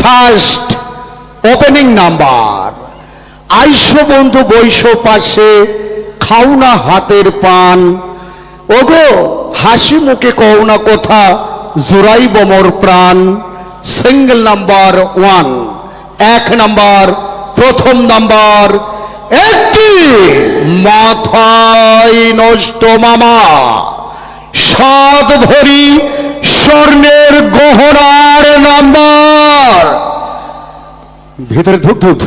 First opening number. আইসো বন্ধু বৈশো পাশে, খাও না হাতের পান, ওগো হাসি মুখে কও না কথা, জুড়াইব মোর প্রাণ। সিঙ্গেল নাম্বার 1, 1 নাম্বার, প্রথম নাম্বার। একটি মাথায় নষ্ট মামা, 7 ভরি স্বর্ণের গহনার নাম্বার। ভিতরে ধুক ধুক,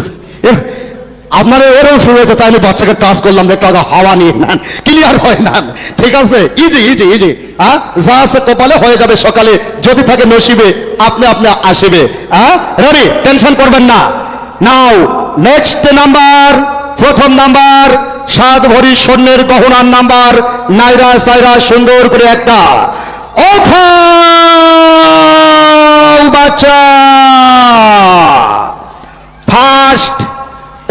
আপনার এরকম শুরু হয়েছে, তাই আমি বাচ্চাকে টাচ করলাম, একটু আগে হাওয়া নিয়ে নেন, ক্লিয়ার হয় না, ঠিক আছে? ইজি ইজি ইজি, হ্যাঁ, যা আছে কপালে হয়ে যাবে সকালে, যদি থাকে নসিবে আপনি আপনি আসবে। হ্যাঁ, রেডি, টেনশন করবেন না। নাও নেক্সট নাম্বার, প্রথম নাম্বার, 7 ভরি স্বর্ণের গহনার নাম্বার। নাইরা সাইরা সুন্দর করে একটা বাচ্চা। First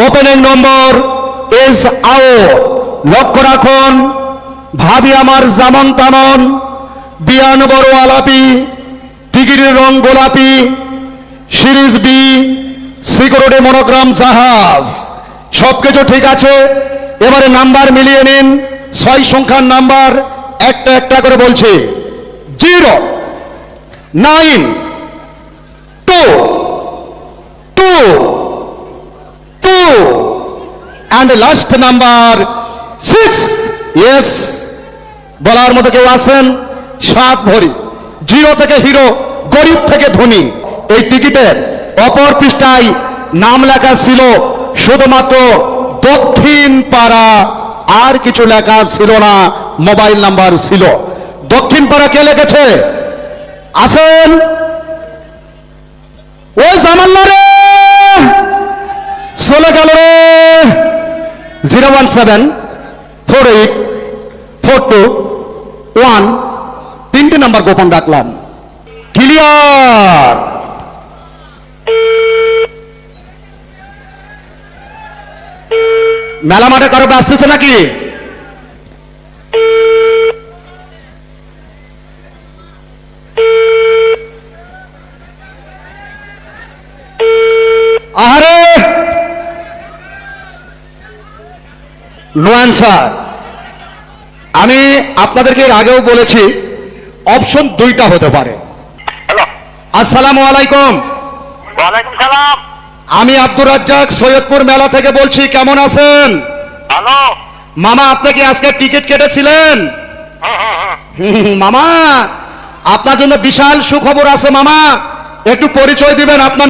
opening number is out. লক্ষ্য রাখুন, ভাবি আমার যেমন তেমন, বিয়ান বড় আলাপি, টিকিটের রং গোলাপি, সিরিজ বি, সিকিউরিটি মনোগ্রাম জাহাজ, সবকিছু ঠিক আছে। এবারে নাম্বার মিলিয়ে নিন, 6 সংখ্যার নাম্বার, একটা একটা করে বলছি। 0, 9, 2, 2, 2 and last number 6। yes, বলার মতো কেউ আছেন? 7 ভরি, 0 থেকে হিরো, গরিব থেকে ধনী। এই টিকিটের অপর পৃষ্ঠায় নাম লেখা ছিল শুধুমাত্র দক্ষিণ পাড়া, আর কিছু লেখা ছিল না, মোবাইল নাম্বার ছিল। দক্ষিণ পাড়া কে লিখেছে? আছেন? ওই জামাল্লা রে, চলে গেল রে। 0174842 3টে নাম্বার গোপন রাখলাম। ক্লিয়ার? মেলা মাঠে কারো আসতেছে নাকি? আরে নো অ্যান্সার। আমি আপনাদেরকে এর আগেও বলেছি, অপশন 2টা হতে পারে। আসসালামু আলাইকুম। ওয়ালাইকুম সালাম। আমি আব্দুর রাজ্জাক সৈয়দপুর মেলা থেকে বলছি, কেমন আছেন? হ্যালো মামা, আপনি কি আজকে টিকিট কেটেছিলেন? মামা, আপনার জন্য বিশাল সুখবর আছে মামা, একটু পরিচয় দিবেন আপনার